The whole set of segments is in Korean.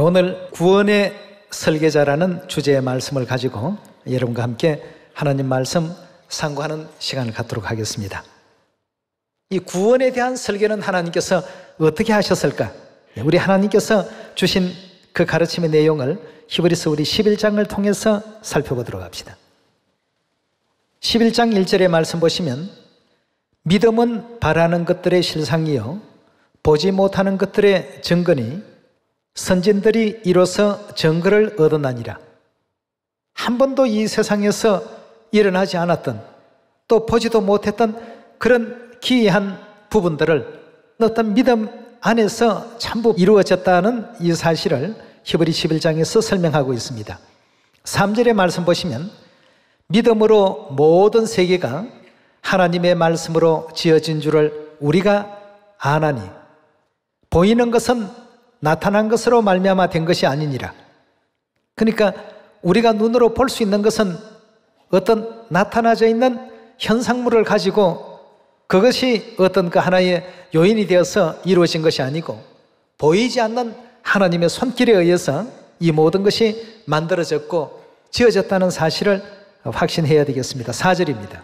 오늘 구원의 설계자라는 주제의 말씀을 가지고 여러분과 함께 하나님 말씀 상고하는 시간을 갖도록 하겠습니다. 이 구원에 대한 설계는 하나님께서 어떻게 하셨을까? 우리 하나님께서 주신 그 가르침의 내용을 히브리서 우리 11장을 통해서 살펴보도록 합시다. 11장 1절의 말씀 보시면 믿음은 바라는 것들의 실상이요 보지 못하는 것들의 증거니 선진들이 이로써 증거를 얻어나니라. 한 번도 이 세상에서 일어나지 않았던 또 보지도 못했던 그런 기이한 부분들을 어떤 믿음 안에서 전부 이루어졌다는 이 사실을 히브리 11장에서 설명하고 있습니다. 3절의 말씀 보시면 믿음으로 모든 세계가 하나님의 말씀으로 지어진 줄을 우리가 아나니 보이는 것은 나타난 것으로 말미암아 된 것이 아니니라. 그러니까 우리가 눈으로 볼 수 있는 것은 어떤 나타나져 있는 현상물을 가지고 그것이 어떤 그 하나의 요인이 되어서 이루어진 것이 아니고 보이지 않는 하나님의 손길에 의해서 이 모든 것이 만들어졌고 지어졌다는 사실을 확신해야 되겠습니다. 4절입니다.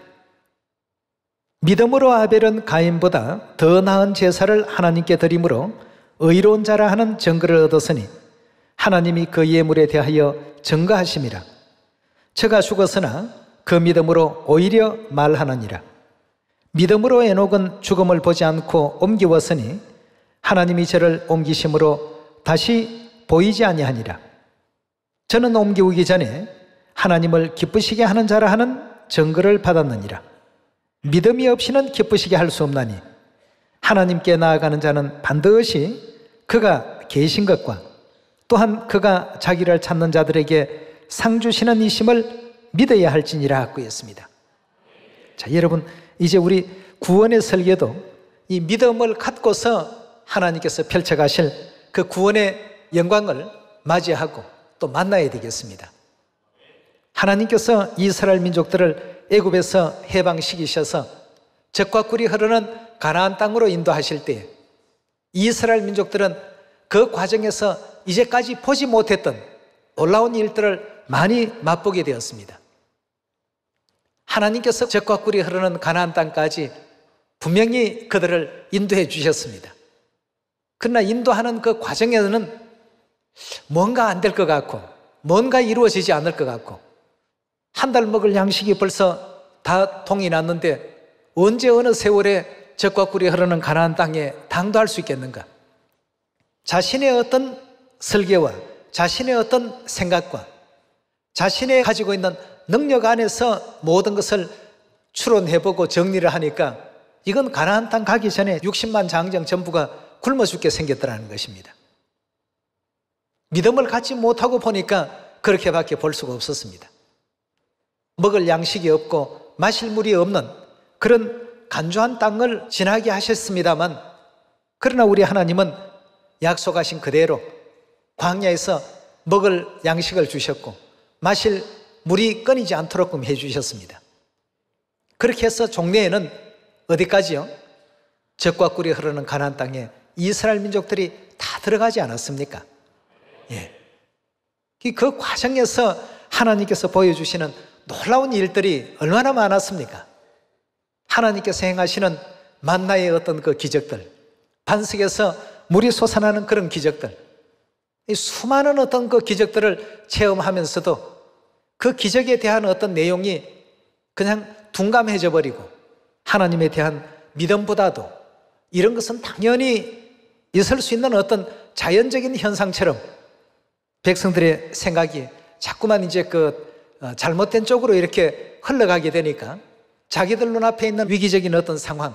믿음으로 아벨은 가인보다 더 나은 제사를 하나님께 드림으로 의로운 자라 하는 증거를 얻었으니 하나님이 그 예물에 대하여 증거하심이라. 저가 죽었으나 그 믿음으로 오히려 말하느니라. 믿음으로 에녹은 죽음을 보지 않고 옮기웠으니 하나님이 저를 옮기심으로 다시 보이지 아니하니라. 저는 옮기우기 전에 하나님을 기쁘시게 하는 자라 하는 증거를 받았느니라. 믿음이 없이는 기쁘시게 할 수 없나니 하나님께 나아가는 자는 반드시 그가 계신 것과 또한 그가 자기를 찾는 자들에게 상 주시는 이심을 믿어야 할지니라 하고 했습니다. 자, 여러분 이제 우리 구원의 설계도 이 믿음을 갖고서 하나님께서 펼쳐가실 그 구원의 영광을 맞이하고 또 만나야 되겠습니다. 하나님께서 이스라엘 민족들을 애굽에서 해방시키셔서 젖과 꿀이 흐르는 가나안 땅으로 인도하실 때 이스라엘 민족들은 그 과정에서 이제까지 보지 못했던 놀라운 일들을 많이 맛보게 되었습니다. 하나님께서 젖과 꿀이 흐르는 가나안 땅까지 분명히 그들을 인도해 주셨습니다. 그러나 인도하는 그 과정에는 뭔가 안 될 것 같고 뭔가 이루어지지 않을 것 같고 한 달 먹을 양식이 벌써 다 통이 났는데 언제 어느 세월에 젖과 꿀이 흐르는 가나안 땅에 당도할 수 있겠는가? 자신의 어떤 설계와 자신의 어떤 생각과 자신의 가지고 있는 능력 안에서 모든 것을 추론해보고 정리를 하니까 이건 가나안 땅 가기 전에 60만 장정 전부가 굶어 죽게 생겼더라는 것입니다. 믿음을 갖지 못하고 보니까 그렇게밖에 볼 수가 없었습니다. 먹을 양식이 없고 마실 물이 없는 그런 간주한 땅을 지나게 하셨습니다만 그러나 우리 하나님은 약속하신 그대로 광야에서 먹을 양식을 주셨고 마실 물이 끊이지 않도록 해주셨습니다. 그렇게 해서 종래에는 어디까지요? 젖과 꿀이 흐르는 가나안 땅에 이스라엘 민족들이 다 들어가지 않았습니까? 예. 그 과정에서 하나님께서 보여주시는 놀라운 일들이 얼마나 많았습니까? 하나님께서 행하시는 만나의 어떤 그 기적들, 반석에서 물이 솟아나는 그런 기적들, 이 수많은 어떤 그 기적들을 체험하면서도 그 기적에 대한 어떤 내용이 그냥 둔감해져 버리고 하나님에 대한 믿음보다도 이런 것은 당연히 있을 수 있는 어떤 자연적인 현상처럼 백성들의 생각이 자꾸만 이제 그 잘못된 쪽으로 이렇게 흘러가게 되니까 자기들 눈앞에 있는 위기적인 어떤 상황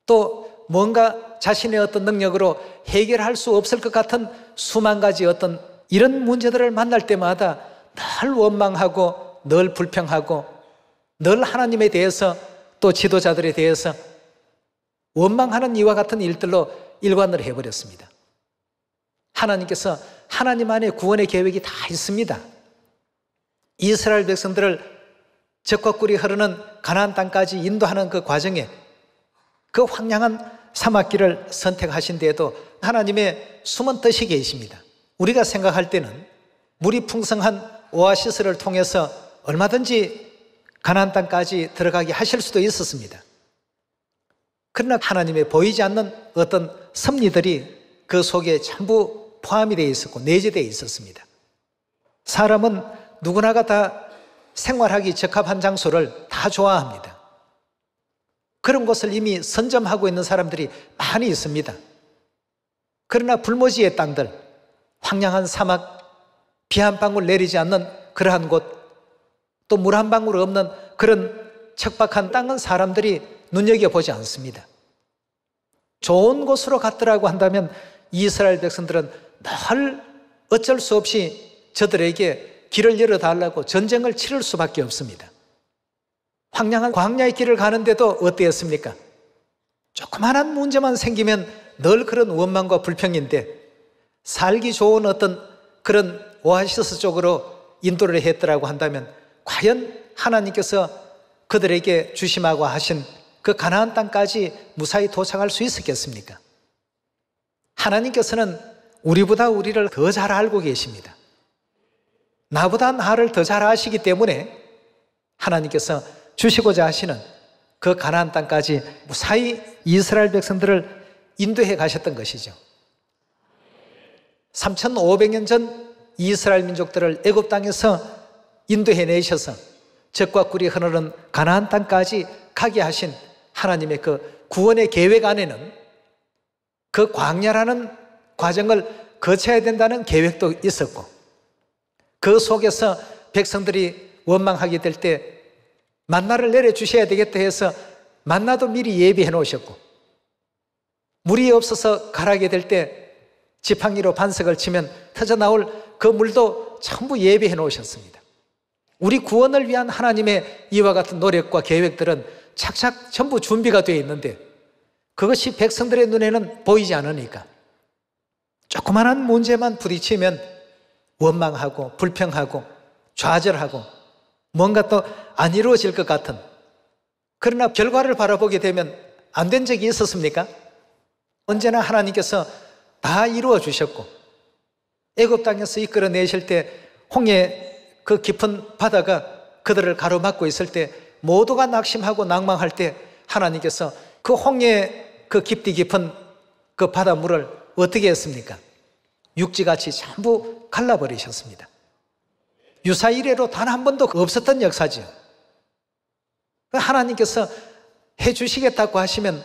또 뭔가 자신의 어떤 능력으로 해결할 수 없을 것 같은 수만 가지 어떤 이런 문제들을 만날 때마다 늘 원망하고 늘 불평하고 늘 하나님에 대해서 또 지도자들에 대해서 원망하는 이와 같은 일들로 일관을 해버렸습니다. 하나님께서 하나님 안에 구원의 계획이 다 있습니다. 이스라엘 백성들을 젖과 꿀이 흐르는 가나안 땅까지 인도하는 그 과정에 그 황량한 사막길을 선택하신 데에도 하나님의 숨은 뜻이 계십니다. 우리가 생각할 때는 물이 풍성한 오아시스를 통해서 얼마든지 가나안 땅까지 들어가게 하실 수도 있었습니다. 그러나 하나님의 보이지 않는 어떤 섭리들이 그 속에 전부 포함이 되어 있었고 내재되어 있었습니다. 사람은 누구나가 다 생활하기 적합한 장소를 다 좋아합니다. 그런 곳을 이미 선점하고 있는 사람들이 많이 있습니다. 그러나 불모지의 땅들, 황량한 사막, 비 한 방울 내리지 않는 그러한 곳, 또 물 한 방울 없는 그런 척박한 땅은 사람들이 눈여겨보지 않습니다. 좋은 곳으로 갔더라고 한다면 이스라엘 백성들은 늘 어쩔 수 없이 저들에게 길을 열어달라고 전쟁을 치를 수밖에 없습니다. 황량한 광야의 길을 가는데도 어땠습니까? 조그마한 문제만 생기면 늘 그런 원망과 불평인데 살기 좋은 어떤 그런 오아시스 쪽으로 인도를 했더라고 한다면 과연 하나님께서 그들에게 주심하고 하신 그 가나안 땅까지 무사히 도착할 수 있었겠습니까? 하나님께서는 우리보다 우리를 더 잘 알고 계십니다. 나보다 나를 더 잘 아시기 때문에 하나님께서 주시고자 하시는 그 가나안 땅까지 무사히 이스라엘 백성들을 인도해 가셨던 것이죠. 3,500년 전 이스라엘 민족들을 애굽 땅에서 인도해 내셔서 젖과 꿀이 흐르는 가나안 땅까지 가게 하신 하나님의 그 구원의 계획 안에는 그 광야라는 과정을 거쳐야 된다는 계획도 있었고 그 속에서 백성들이 원망하게 될 때 만나를 내려주셔야 되겠다 해서 만나도 미리 예비해 놓으셨고 물이 없어서 가라게 될 때 지팡이로 반석을 치면 터져 나올 그 물도 전부 예비해 놓으셨습니다. 우리 구원을 위한 하나님의 이와 같은 노력과 계획들은 착착 전부 준비가 되어 있는데 그것이 백성들의 눈에는 보이지 않으니까 조그마한 문제만 부딪히면 원망하고 불평하고 좌절하고 뭔가 또 안 이루어질 것 같은, 그러나 결과를 바라보게 되면 안 된 적이 있었습니까? 언제나 하나님께서 다 이루어 주셨고 애굽 땅에서 이끌어내실 때 홍해 그 깊은 바다가 그들을 가로막고 있을 때 모두가 낙심하고 낭망할 때 하나님께서 그 홍해 그 깊디 깊은 그 바닷물을 어떻게 했습니까? 육지같이 전부 갈라버리셨습니다. 유사 이래로 단 한 번도 없었던 역사죠. 하나님께서 해주시겠다고 하시면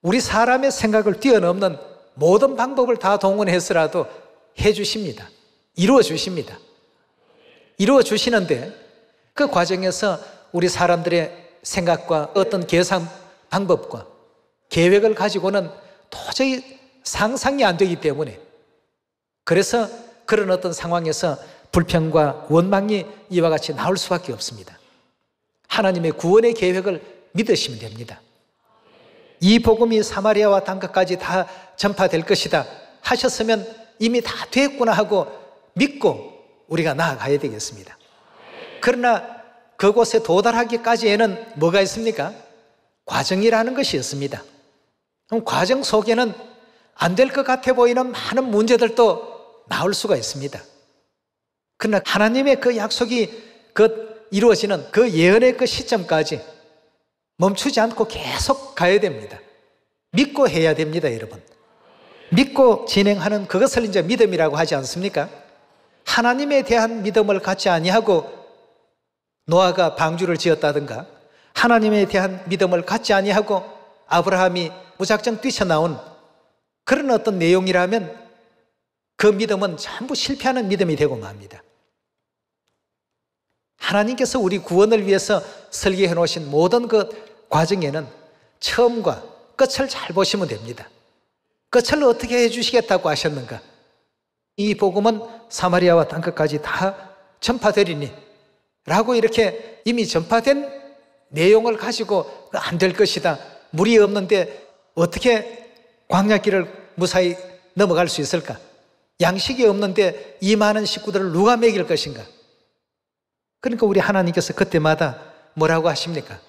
우리 사람의 생각을 뛰어넘는 모든 방법을 다 동원해서라도 해주십니다. 이루어 주십니다. 이루어 주시는데 그 과정에서 우리 사람들의 생각과 어떤 계산 방법과 계획을 가지고는 도저히 상상이 안 되기 때문에 그래서 그런 어떤 상황에서 불평과 원망이 이와 같이 나올 수밖에 없습니다. 하나님의 구원의 계획을 믿으시면 됩니다. 이 복음이 사마리아와 땅끝까지 다 전파될 것이다 하셨으면 이미 다 됐구나 하고 믿고 우리가 나아가야 되겠습니다. 그러나 그곳에 도달하기까지에는 뭐가 있습니까? 과정이라는 것이 있습니다. 그럼 과정 속에는 안 될 것 같아 보이는 많은 문제들도 나올 수가 있습니다. 그러나 하나님의 그 약속이 이루어지는 그 예언의 그 시점까지 멈추지 않고 계속 가야 됩니다. 믿고 해야 됩니다, 여러분. 믿고 진행하는 그것을 이제 믿음이라고 하지 않습니까? 하나님에 대한 믿음을 갖지 아니하고 노아가 방주를 지었다든가 하나님에 대한 믿음을 갖지 아니하고 아브라함이 무작정 뛰쳐나온 그런 어떤 내용이라면 그 믿음은 전부 실패하는 믿음이 되고 맙니다. 하나님께서 우리 구원을 위해서 설계해 놓으신 모든 그 과정에는 처음과 끝을 잘 보시면 됩니다. 끝을 어떻게 해주시겠다고 하셨는가? 이 복음은 사마리아와 땅끝까지 다 전파되리니 라고 이렇게 이미 전파된 내용을 가지고 안 될 것이다, 물이 없는데 어떻게 광야길을 무사히 넘어갈 수 있을까? 양식이 없는데 이 많은 식구들을 누가 먹일 것인가? 그러니까 우리 하나님께서 그때마다 뭐라고 하십니까?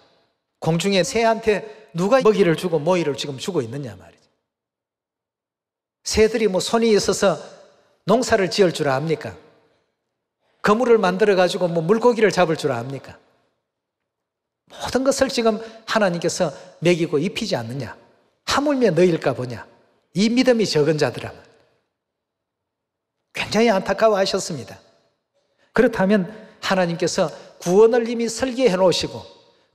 공중의 새한테 누가 먹이를 주고 모이를 지금 주고 있느냐 말이죠. 새들이 뭐 손이 있어서 농사를 지을 줄 압니까? 그물을 만들어 가지고 물고기를 잡을 줄 압니까? 모든 것을 지금 하나님께서 먹이고 입히지 않느냐? 하물며 너희일까 보냐? 이 믿음이 적은 자들아면 굉장히 안타까워하셨습니다. 그렇다면 하나님께서 구원을 이미 설계해 놓으시고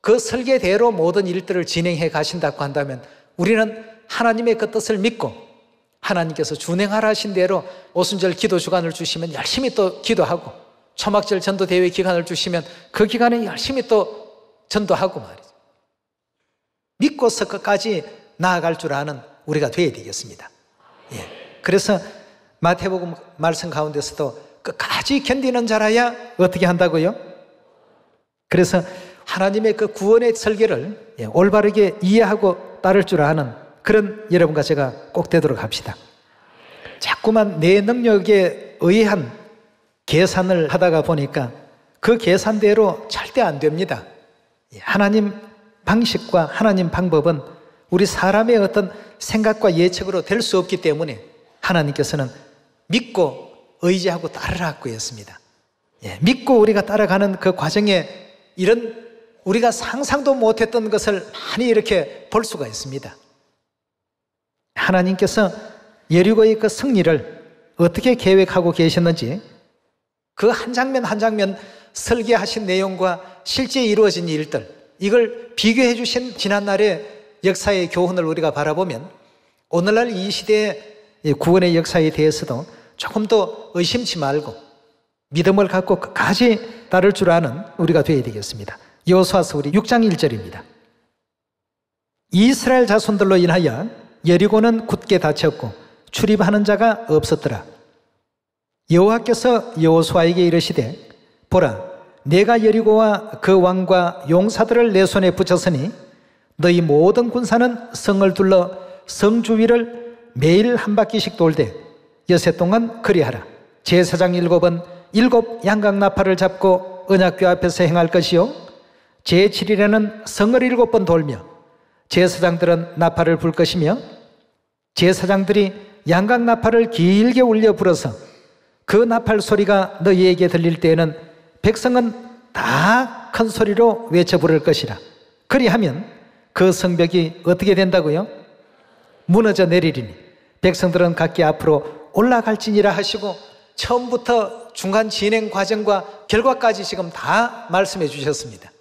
그 설계대로 모든 일들을 진행해 가신다고 한다면 우리는 하나님의 그 뜻을 믿고 하나님께서 준행하라 하신 대로 오순절 기도 주간을 주시면 열심히 또 기도하고 초막절 전도대회 기간을 주시면 그 기간에 열심히 또 전도하고 말이죠. 믿고서 끝까지 나아갈 줄 아는 우리가 되어야 되겠습니다. 예. 그래서 마태복음 말씀 가운데서도 끝까지 견디는 자라야 어떻게 한다고요? 그래서 하나님의 그 구원의 설계를 올바르게 이해하고 따를 줄 아는 그런 여러분과 제가 꼭 되도록 합시다. 자꾸만 내 능력에 의한 계산을 하다가 보니까 그 계산대로 절대 안 됩니다. 하나님 방식과 하나님 방법은 우리 사람의 어떤 생각과 예측으로 될 수 없기 때문에 하나님께서는 믿고 의지하고 따르라고 했습니다. 믿고 우리가 따라가는 그 과정에 이런 우리가 상상도 못했던 것을 많이 이렇게 볼 수가 있습니다. 하나님께서 여리고의 그 승리를 어떻게 계획하고 계셨는지 그 한 장면 한 장면 설계하신 내용과 실제 이루어진 일들, 이걸 비교해 주신 지난날의 역사의 교훈을 우리가 바라보면 오늘날 이 시대의 구원의 역사에 대해서도 조금 더 의심치 말고 믿음을 갖고 끝까지 따를 줄 아는 우리가 되어야 되겠습니다. 여호수아서 우리 6장 1절입니다. 이스라엘 자손들로 인하여 여리고는 굳게 닫혔고 출입하는 자가 없었더라. 여호와께서 여호수아에게 이르시되 보라, 내가 여리고와 그 왕과 용사들을 내 손에 붙였으니 너희 모든 군사는 성을 둘러 성 주위를 매일 한 바퀴씩 돌되 여세 동안 그리하라. 제사장 7은 7 양각나팔을 잡고 언약궤 앞에서 행할 것이요 제7일에는 성을 7번 돌며 제사장들은 나팔을 불 것이며 제사장들이 양각나팔을 길게 울려 불어서 그 나팔 소리가 너희에게 들릴 때에는 백성은 다 큰 소리로 외쳐 부를 것이라. 그리하면 그 성벽이 어떻게 된다고요? 무너져 내리리니 백성들은 각기 앞으로 올라갈지니라 하시고 처음부터 중간 진행 과정과 결과까지 지금 다 말씀해 주셨습니다.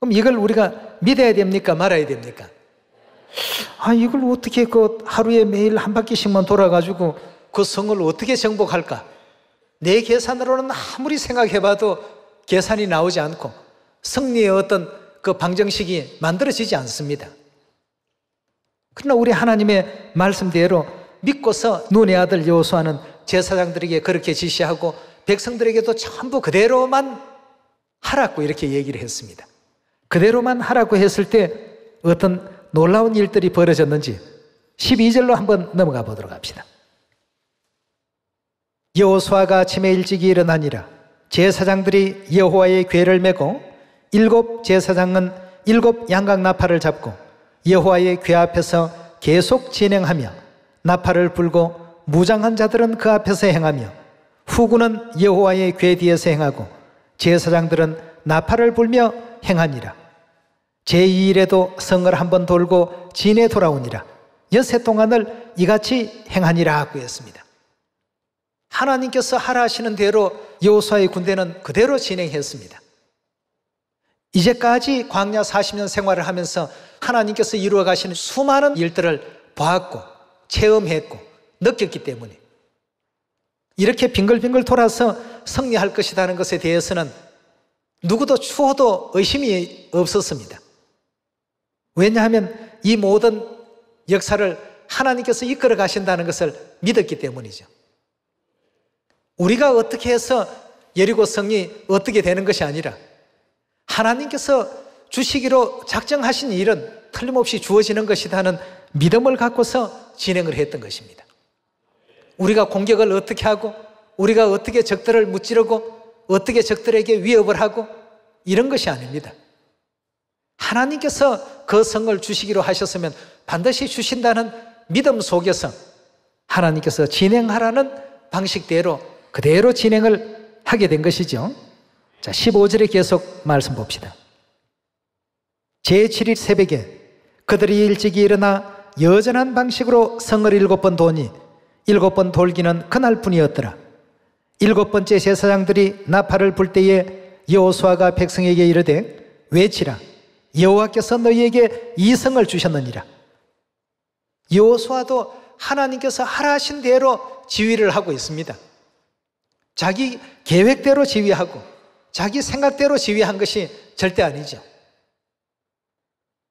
그럼 이걸 우리가 믿어야 됩니까? 말아야 됩니까? 이걸 어떻게 그 하루에 매일 한 바퀴씩만 돌아가지고 그 성을 어떻게 정복할까? 내 계산으로는 아무리 생각해봐도 계산이 나오지 않고 승리의 어떤 그 방정식이 만들어지지 않습니다. 그러나 우리 하나님의 말씀대로 믿고서 눈의 아들 여호수아는 제사장들에게 그렇게 지시하고 백성들에게도 전부 그대로만 하라고 이렇게 얘기를 했습니다. 그대로만 하라고 했을 때 어떤 놀라운 일들이 벌어졌는지 12절로 한번 넘어가 보도록 합시다. 여호수아가 아침에 일찍이 일어나니라. 제사장들이 여호와의 궤를 메고 7 제사장은 7 양각나팔을 잡고 여호와의 궤 앞에서 계속 진행하며 나팔을 불고 무장한 자들은 그 앞에서 행하며 후군은 여호와의 궤 뒤에서 행하고 제사장들은 나팔을 불며 행하니라. 제2일에도 성을 한번 돌고 진에 돌아오니라. 여세 동안을 이같이 행하니라 하고 했습니다. 하나님께서 하라 하시는 대로 여호수아의 군대는 그대로 진행했습니다. 이제까지 광야 40년 생활을 하면서 하나님께서 이루어 가시는 수많은 일들을 보았고 체험했고 느꼈기 때문에 이렇게 빙글빙글 돌아서 승리할 것이라는 것에 대해서는 누구도 추호도 의심이 없었습니다. 왜냐하면 이 모든 역사를 하나님께서 이끌어 가신다는 것을 믿었기 때문이죠. 우리가 어떻게 해서 여리고 성이 어떻게 되는 것이 아니라 하나님께서 주시기로 작정하신 일은 틀림없이 주어지는 것이라는 믿음을 갖고서 진행을 했던 것입니다. 우리가 공격을 어떻게 하고 우리가 어떻게 적들을 무찌르고 어떻게 적들에게 위협을 하고 이런 것이 아닙니다. 하나님께서 그 성을 주시기로 하셨으면 반드시 주신다는 믿음 속에서 하나님께서 진행하라는 방식대로 그대로 진행을 하게 된 것이죠. 자, 15절에 계속 말씀 봅시다. 제7일 새벽에 그들이 일찍이 일어나 여전한 방식으로 성을 7번 도니 7번 돌기는 그날뿐이었더라. 7번째 제사장들이 나팔을 불 때에 여호수아가 백성에게 이르되 외치라. 여호와께서 너희에게 이 성을 주셨느니라. 여호수아도 하나님께서 하라 하신 대로 지휘를 하고 있습니다. 자기 계획대로 지휘하고 자기 생각대로 지휘한 것이 절대 아니죠.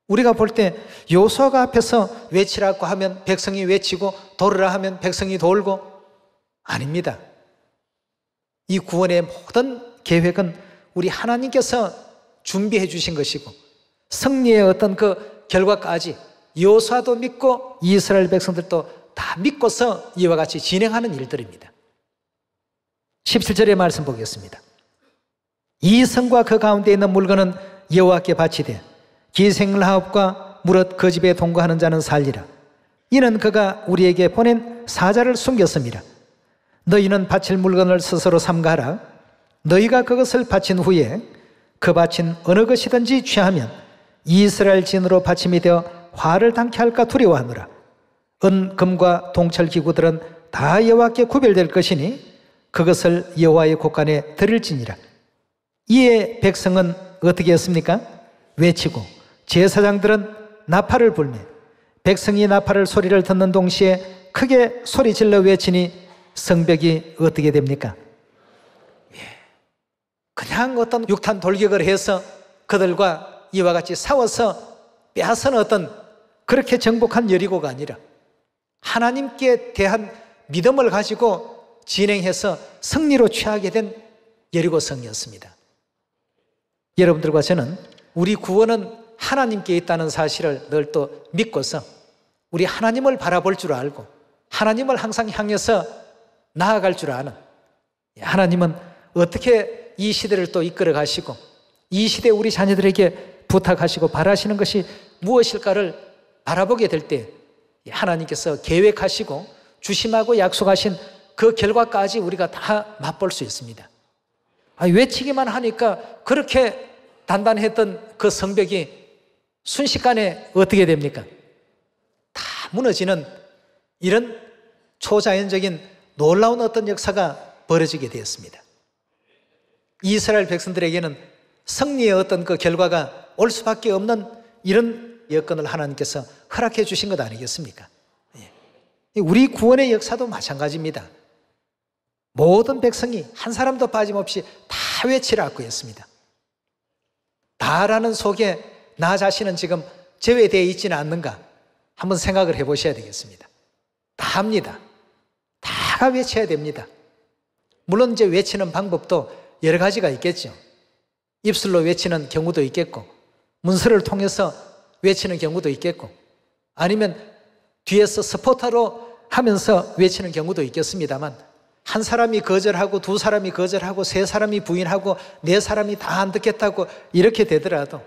우리가 볼 때 여호수아가 앞에서 외치라고 하면 백성이 외치고 돌으라 하면 백성이 돌고 아닙니다. 이 구원의 모든 계획은 우리 하나님께서 준비해 주신 것이고 승리의 어떤 그 결과까지 여호수아도 믿고 이스라엘 백성들도 다 믿고서 이와 같이 진행하는 일들입니다. 17절의 말씀 보겠습니다. 이 성과 그 가운데 있는 물건은 여호와께 바치되 기생하옵과 무릇 그 집에 동거하는 자는 살리라. 이는 그가 우리에게 보낸 사자를 숨겼음이라. 너희는 바칠 물건을 스스로 삼가하라. 너희가 그것을 바친 후에 그 바친 어느 것이든지 취하면 이스라엘 진으로 바침이 되어 화를 당케 할까 두려워하노라. 은, 금과 동철 기구들은 다 여호와께 구별될 것이니 그것을 여호와의 곳간에 드릴지니라. 이에 백성은 어떻게 했습니까? 외치고 제사장들은 나팔을 불매 백성이 나팔을 소리를 듣는 동시에 크게 소리질러 외치니 성벽이 어떻게 됩니까? 그냥 어떤 육탄 돌격을 해서 그들과 이와 같이 싸워서 빼앗은 어떤 그렇게 정복한 여리고가 아니라 하나님께 대한 믿음을 가지고 진행해서 승리로 취하게 된 여리고성이었습니다. 여러분들과 저는 우리 구원은 하나님께 있다는 사실을 늘 또 믿고서 우리 하나님을 바라볼 줄 알고 하나님을 항상 향해서 나아갈 줄 아는 하나님은 어떻게 이 시대를 또 이끌어 가시고 이 시대 우리 자녀들에게 부탁하시고 바라시는 것이 무엇일까를 바라보게 될 때 하나님께서 계획하시고 주심하고 약속하신 그 결과까지 우리가 다 맛볼 수 있습니다. 외치기만 하니까 그렇게 단단했던 그 성벽이 순식간에 어떻게 됩니까? 다 무너지는 이런 초자연적인 놀라운 어떤 역사가 벌어지게 되었습니다. 이스라엘 백성들에게는 승리의 어떤 그 결과가 올 수밖에 없는 이런 여건을 하나님께서 허락해 주신 것 아니겠습니까? 우리 구원의 역사도 마찬가지입니다. 모든 백성이 한 사람도 빠짐없이 다 외치라고 했습니다. 다라는 속에 나 자신은 지금 제외되어 있지는 않는가 한번 생각을 해보셔야 되겠습니다. 다 합니다. 다 외쳐야 됩니다. 물론 이제 외치는 방법도 여러 가지가 있겠죠. 입술로 외치는 경우도 있겠고 문서를 통해서 외치는 경우도 있겠고 아니면 뒤에서 스포터로 하면서 외치는 경우도 있겠습니다만 한 사람이 거절하고 두 사람이 거절하고 세 사람이 부인하고 네 사람이 다 안 듣겠다고 이렇게 되더라도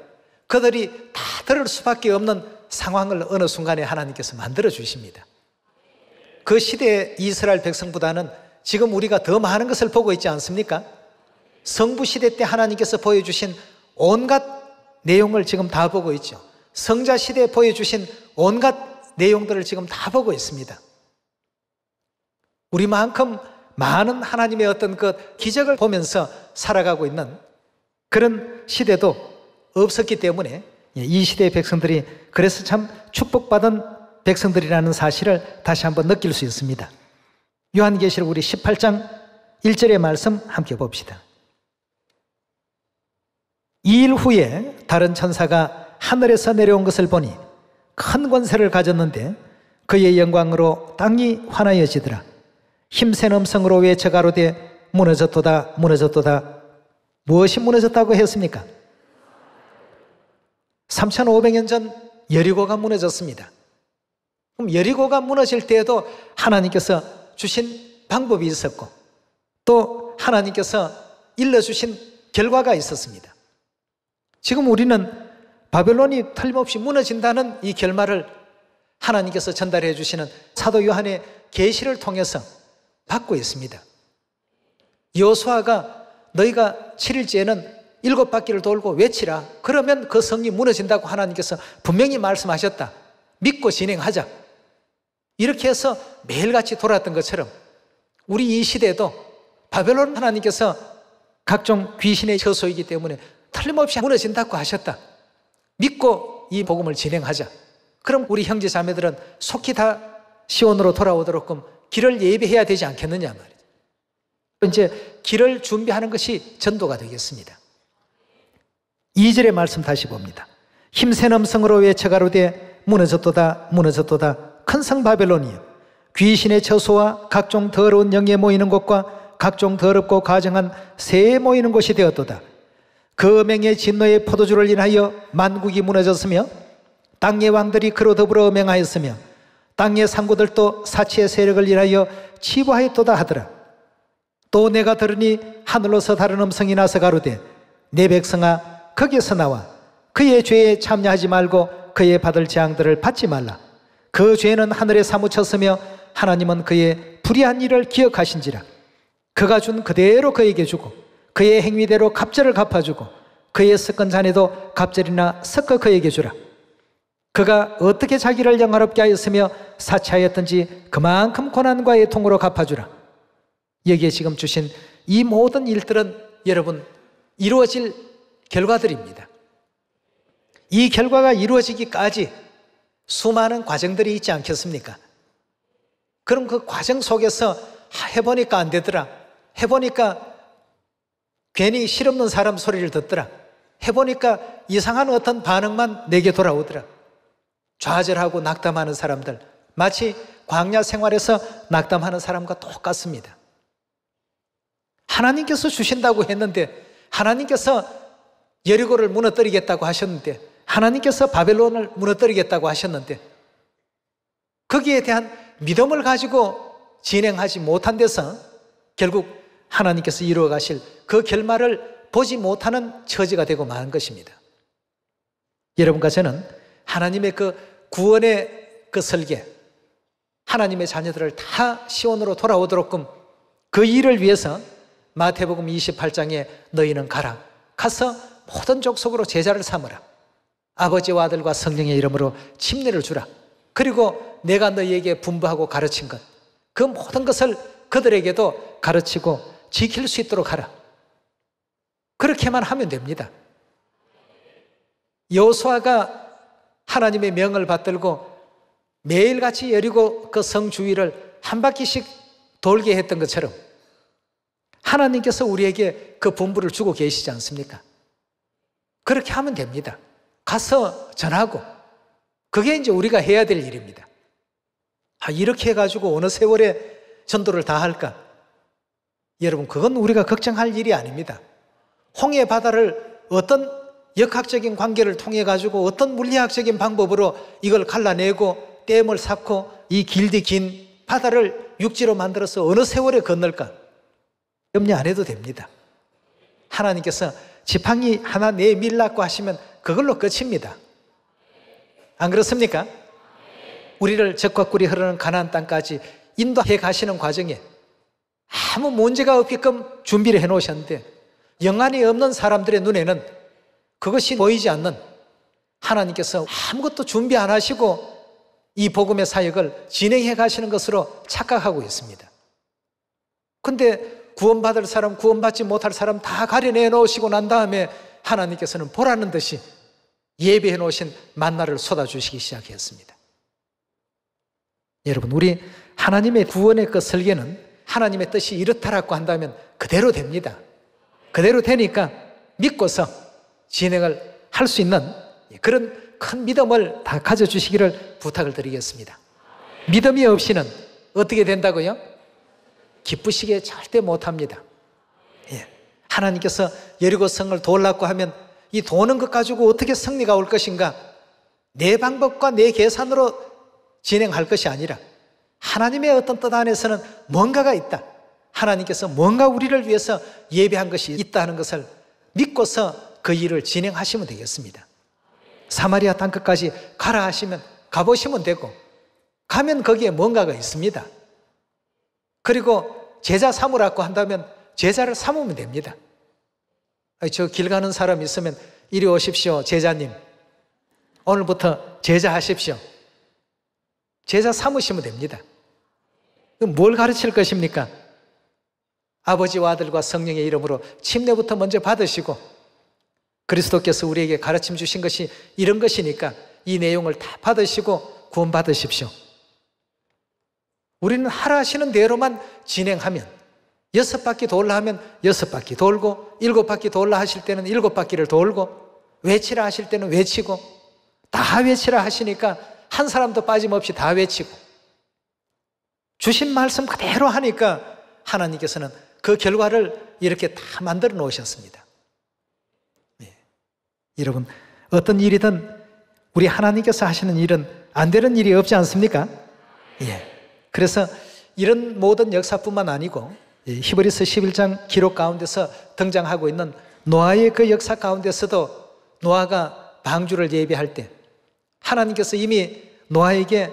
그들이 다 들을 수밖에 없는 상황을 어느 순간에 하나님께서 만들어 주십니다. 그 시대의 이스라엘 백성보다는 지금 우리가 더 많은 것을 보고 있지 않습니까? 성부시대 때 하나님께서 보여주신 온갖 내용을 지금 다 보고 있죠. 성자시대에 보여주신 온갖 내용들을 지금 다 보고 있습니다. 우리만큼 많은 하나님의 어떤 그 기적을 보면서 살아가고 있는 그런 시대도 없었기 때문에 이 시대의 백성들이 그래서 참 축복받은 백성들이라는 사실을 다시 한번 느낄 수 있습니다. 요한계시록 우리 18장 1절의 말씀 함께 봅시다. 2일 후에 다른 천사가 하늘에서 내려온 것을 보니 큰 권세를 가졌는데 그의 영광으로 땅이 환하여지더라. 힘센 음성으로 외쳐 가로되 무너졌도다 무너졌도다. 무엇이 무너졌다고 했습니까? 3500년 전 여리고가 무너졌습니다. 그럼 여리고가 무너질 때에도 하나님께서 주신 방법이 있었고 또 하나님께서 일러주신 결과가 있었습니다. 지금 우리는 바벨론이 틀림없이 무너진다는 이 결말을 하나님께서 전달해 주시는 사도 요한의 계시를 통해서 받고 있습니다. 여호수아가 너희가 7일째에는 7바퀴를 돌고 외치라. 그러면 그 성이 무너진다고 하나님께서 분명히 말씀하셨다. 믿고 진행하자. 이렇게 해서 매일같이 돌았던 것처럼 우리 이 시대도 바벨론 하나님께서 각종 귀신의 처소이기 때문에 틀림없이 무너진다고 하셨다. 믿고 이 복음을 진행하자. 그럼 우리 형제 자매들은 속히 다 시온으로 돌아오도록끔 길을 예비해야 되지 않겠느냐 말이죠. 이제 길을 준비하는 것이 전도가 되겠습니다. 2절의 말씀 다시 봅니다. 힘센 음성으로 외쳐가로되 무너졌도다 무너졌도다 큰 성 바벨론이여 귀신의 처소와 각종 더러운 영에 모이는 곳과 각종 더럽고 가증한 새에 모이는 곳이 되었도다. 그 맹의 진노의 포도주를 인하여 만국이 무너졌으며 땅의 왕들이 그로 더불어 맹하였으며 땅의 상고들도 사치의 세력을 인하여 치부하였도다 하더라. 또 내가 들으니 하늘로서 다른 음성이 나서 가로되 내 백성아 거기에서 나와 그의 죄에 참여하지 말고 그의 받을 재앙들을 받지 말라. 그 죄는 하늘에 사무쳤으며 하나님은 그의 불의한 일을 기억하신지라. 그가 준 그대로 그에게 주고 그의 행위대로 갑절을 갚아주고 그의 섞은 잔에도 갑절이나 섞어 그에게 주라. 그가 어떻게 자기를 영화롭게 하였으며 사치하였든지 그만큼 고난과 애통으로 갚아주라. 여기에 지금 주신 이 모든 일들은 여러분 이루어질 결과들입니다. 이 결과가 이루어지기까지 수많은 과정들이 있지 않겠습니까? 그럼 그 과정 속에서 해보니까 안 되더라. 해보니까 괜히 실없는 사람 소리를 듣더라. 해보니까 이상한 어떤 반응만 내게 돌아오더라. 좌절하고 낙담하는 사람들, 마치 광야 생활에서 낙담하는 사람과 똑같습니다. 하나님께서 주신다고 했는데, 하나님께서 여리고를 무너뜨리겠다고 하셨는데, 하나님께서 바벨론을 무너뜨리겠다고 하셨는데, 거기에 대한 믿음을 가지고 진행하지 못한 데서 결국 하나님께서 이루어 가실 그 결말을 보지 못하는 처지가 되고 마는 것입니다. 여러분과 저는 하나님의 그 구원의 그 설계, 하나님의 자녀들을 다 시온으로 돌아오도록끔 그 일을 위해서 마태복음 28장에 너희는 가서 모든 족속으로 제자를 삼으라. 아버지와 아들과 성령의 이름으로 침례를 주라. 그리고 내가 너희에게 분부하고 가르친 것, 그 모든 것을 그들에게도 가르치고 지킬 수 있도록 하라. 그렇게만 하면 됩니다. 여호수아가 하나님의 명을 받들고 매일같이 여리고 그 성 주위를 한 바퀴씩 돌게 했던 것처럼 하나님께서 우리에게 그 분부를 주고 계시지 않습니까? 그렇게 하면 됩니다. 가서 전하고, 그게 이제 우리가 해야 될 일입니다. 이렇게 해가지고 어느 세월에 전도를 다 할까? 여러분, 그건 우리가 걱정할 일이 아닙니다. 홍해 바다를 어떤 역학적인 관계를 통해 가지고 어떤 물리학적인 방법으로 이걸 갈라내고 댐을 쌓고 이 길디 긴 바다를 육지로 만들어서 어느 세월에 건널까? 염려 안 해도 됩니다. 하나님께서 지팡이 하나 내밀라고 하시면 그걸로 끝입니다. 안 그렇습니까? 우리를 적과 꿀이 흐르는 가나안 땅까지 인도해 가시는 과정에 아무 문제가 없게끔 준비를 해 놓으셨는데 영안이 없는 사람들의 눈에는 그것이 보이지 않는, 하나님께서 아무것도 준비 안 하시고 이 복음의 사역을 진행해 가시는 것으로 착각하고 있습니다. 근데 구원받을 사람, 구원받지 못할 사람 다 가려내 놓으시고 난 다음에 하나님께서는 보라는 듯이 예비해 놓으신 만나를 쏟아주시기 시작했습니다. 여러분, 우리 하나님의 구원의 그 설계는 하나님의 뜻이 이렇다라고 한다면 그대로 됩니다. 그대로 되니까 믿고서 진행을 할 수 있는 그런 큰 믿음을 다 가져주시기를 부탁을 드리겠습니다. 믿음이 없이는 어떻게 된다고요? 기쁘시게 절대 못합니다. 하나님께서 여리고 성을 도우려고 하면 이 도는 것 가지고 어떻게 승리가 올 것인가? 내 방법과 내 계산으로 진행할 것이 아니라 하나님의 어떤 뜻 안에서는 뭔가가 있다. 하나님께서 뭔가 우리를 위해서 예배한 것이 있다 하는 것을 믿고서 그 일을 진행하시면 되겠습니다. 사마리아 땅끝까지 가라 하시면 가보시면 되고, 가면 거기에 뭔가가 있습니다. 그리고 제자 삼으라고 한다면 제자를 삼으면 됩니다. 저 길 가는 사람 있으면 이리 오십시오, 제자님. 오늘부터 제자 하십시오. 제자 삼으시면 됩니다. 뭘 가르칠 것입니까? 아버지와 아들과 성령의 이름으로 침례부터 먼저 받으시고 그리스도께서 우리에게 가르침 주신 것이 이런 것이니까 이 내용을 다 받으시고 구원 받으십시오. 우리는 하라 하시는 대로만 진행하면 6바퀴 돌라 하면 6바퀴 돌고 7바퀴 돌라 하실 때는 7바퀴를 돌고 외치라 하실 때는 외치고 다 외치라 하시니까 한 사람도 빠짐없이 다 외치고 주신 말씀 그대로 하니까 하나님께서는 그 결과를 이렇게 다 만들어 놓으셨습니다. 네. 여러분, 어떤 일이든 우리 하나님께서 하시는 일은 안 되는 일이 없지 않습니까? 예. 그래서 이런 모든 역사뿐만 아니고 히브리서 11장 기록 가운데서 등장하고 있는 노아의 그 역사 가운데서도 노아가 방주를 예비할 때 하나님께서 이미 노아에게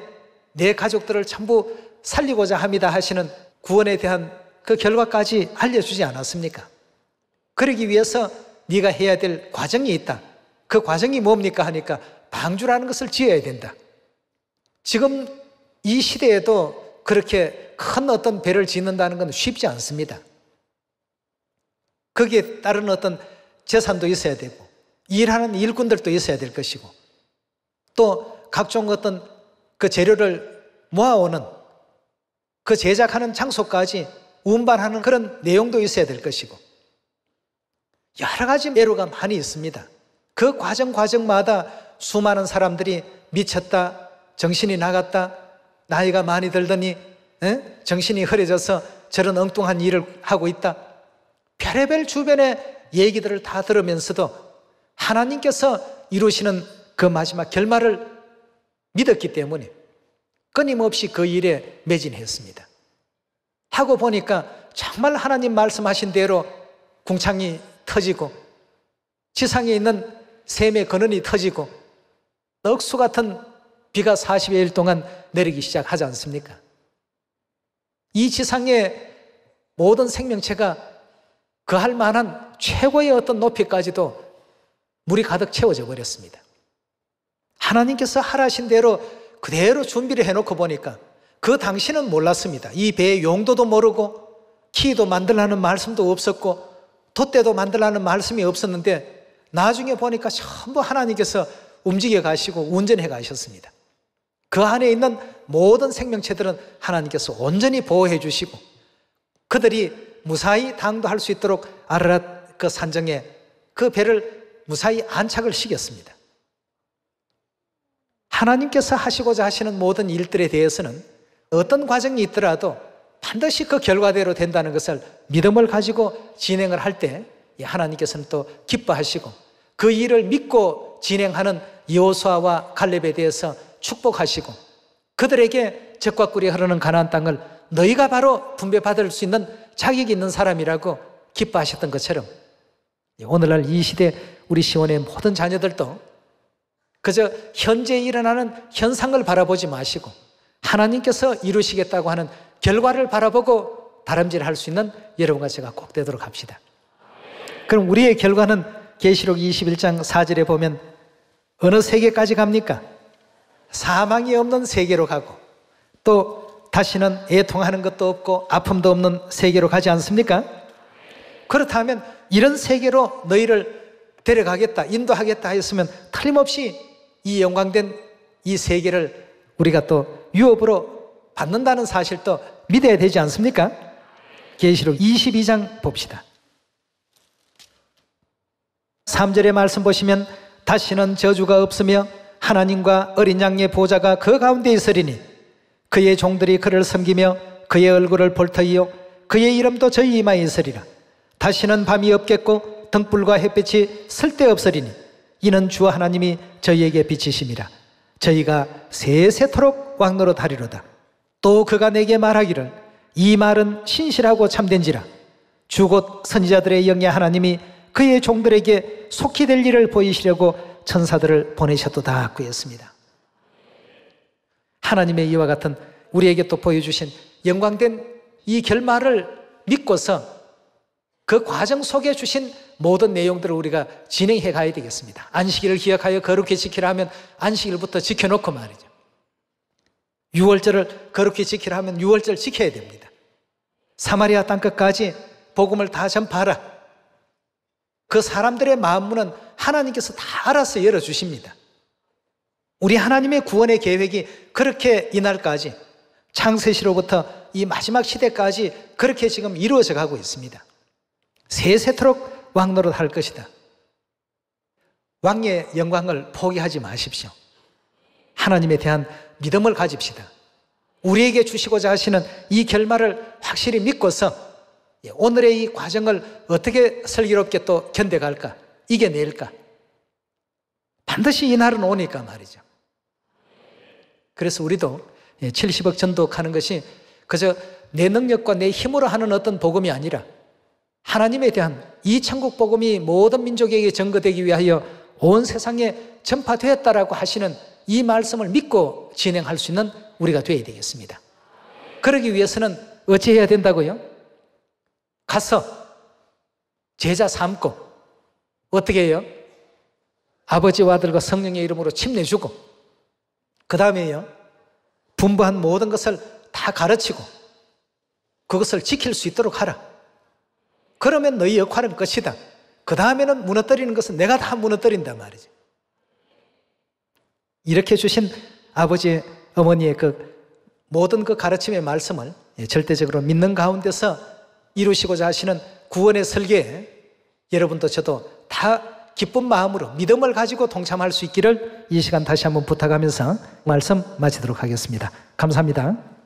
내 가족들을 전부 살리고자 합니다 하시는 구원에 대한 그 결과까지 알려주지 않았습니까? 그러기 위해서 네가 해야 될 과정이 있다. 그 과정이 뭡니까 하니까 방주라는 것을 지어야 된다. 지금 이 시대에도 그렇게 큰 어떤 배를 짓는다는 건 쉽지 않습니다. 거기에 따른 어떤 재산도 있어야 되고 일하는 일꾼들도 있어야 될 것이고 또 각종 어떤 그 재료를 모아오는 그 제작하는 장소까지 운반하는 그런 내용도 있어야 될 것이고 여러 가지 애로가 많이 있습니다. 그 과정마다 수많은 사람들이 미쳤다, 정신이 나갔다, 나이가 많이 들더니 정신이 흐려져서 저런 엉뚱한 일을 하고 있다. 별의별 주변의 얘기들을 다 들으면서도 하나님께서 이루시는 그 마지막 결말을 믿었기 때문에 끊임없이 그 일에 매진했습니다. 하고 보니까 정말 하나님 말씀하신 대로 궁창이 터지고 지상에 있는 샘의 근원이 터지고 넋수 같은 비가 40여일 동안 내리기 시작하지 않습니까? 이 지상의 모든 생명체가 그할 만한 최고의 어떤 높이까지도 물이 가득 채워져 버렸습니다. 하나님께서 하라신 대로 그대로 준비를 해놓고 보니까 그 당시는 몰랐습니다. 이 배의 용도도 모르고 키도 만들라는 말씀도 없었고 돛대도 만들라는 말씀이 없었는데 나중에 보니까 전부 하나님께서 움직여 가시고 운전해 가셨습니다. 그 안에 있는 모든 생명체들은 하나님께서 온전히 보호해 주시고 그들이 무사히 당도할 수 있도록 아라랏 그 산정에 그 배를 무사히 안착을 시켰습니다. 하나님께서 하시고자 하시는 모든 일들에 대해서는 어떤 과정이 있더라도 반드시 그 결과대로 된다는 것을 믿음을 가지고 진행을 할 때 하나님께서는 또 기뻐하시고 그 일을 믿고 진행하는 여호수아와 갈렙에 대해서 축복하시고 그들에게 젖과 꿀이 흐르는 가나안 땅을 너희가 바로 분배받을 수 있는 자격이 있는 사람이라고 기뻐하셨던 것처럼 오늘날 이 시대 우리 시온의 모든 자녀들도 그저 현재 일어나는 현상을 바라보지 마시고 하나님께서 이루시겠다고 하는 결과를 바라보고 다름질할 수 있는 여러분과 제가 꼭 되도록 합시다. 그럼 우리의 결과는 계시록 21장 4절에 보면 어느 세계까지 갑니까? 사망이 없는 세계로 가고 또 다시는 애통하는 것도 없고 아픔도 없는 세계로 가지 않습니까? 그렇다면 이런 세계로 너희를 데려가겠다, 인도하겠다 했으면 틀림없이 이 영광된 이 세계를 우리가 또 유업으로 받는다는 사실도 믿어야 되지 않습니까? 계시록 22장 봅시다. 3절의 말씀 보시면 다시는 저주가 없으며 하나님과 어린 양의 보좌가 그 가운데 있으리니 그의 종들이 그를 섬기며 그의 얼굴을 볼 터이요 그의 이름도 저희 이마에 있으리라. 다시는 밤이 없겠고 등불과 햇빛이 쓸데없으리니 이는 주 하나님이 저희에게 비치심이라. 저희가 세세토록 왕노릇하리로다. 또 그가 내게 말하기를 이 말은 신실하고 참된지라. 주 곧 선지자들의 영예 하나님이 그의 종들에게 속히 될 일을 보이시려고 천사들을 보내셨도다 그랬습니다. 하나님의 이와 같은 우리에게 또 보여주신 영광된 이 결말을 믿고서 그 과정 속에 주신 모든 내용들을 우리가 진행해 가야 되겠습니다. 안식일을 기억하여 거룩히 지키라 하면 안식일부터 지켜놓고 말이죠. 유월절을 거룩히 지키라 하면 유월절 지켜야 됩니다. 사마리아 땅끝까지 복음을 다 전파하라. 그 사람들의 마음문은 하나님께서 다 알아서 열어주십니다. 우리 하나님의 구원의 계획이 그렇게 이날까지 창세시로부터 이 마지막 시대까지 그렇게 지금 이루어져 가고 있습니다. 세세토록 왕노릇 할 것이다. 왕의 영광을 포기하지 마십시오. 하나님에 대한 믿음을 가집시다. 우리에게 주시고자 하시는 이 결말을 확실히 믿고서 오늘의 이 과정을 어떻게 슬기롭게 또 견뎌갈까, 이겨낼까. 반드시 이 날은 오니까 말이죠. 그래서 우리도 70억 전도하는 것이 그저 내 능력과 내 힘으로 하는 어떤 복음이 아니라 하나님에 대한 이 천국 복음이 모든 민족에게 전거되기 위하여 온 세상에 전파되었다라고 하시는 이 말씀을 믿고 진행할 수 있는 우리가 되어야 되겠습니다. 그러기 위해서는 어찌해야 된다고요? 가서 제자 삼고 어떻게 해요? 아버지와 아들과 성령의 이름으로 침례주고 그 다음에요 분부한 모든 것을 다 가르치고 그것을 지킬 수 있도록 하라. 그러면 너희 역할은 끝이다. 그 다음에는 무너뜨리는 것은 내가 다 무너뜨린단 말이지. 이렇게 주신 아버지, 어머니의 그 모든 그 가르침의 말씀을 절대적으로 믿는 가운데서 이루시고자 하시는 구원의 설계에 여러분도 저도 다 기쁜 마음으로 믿음을 가지고 동참할 수 있기를 이 시간 다시 한번 부탁하면서 말씀 마치도록 하겠습니다. 감사합니다.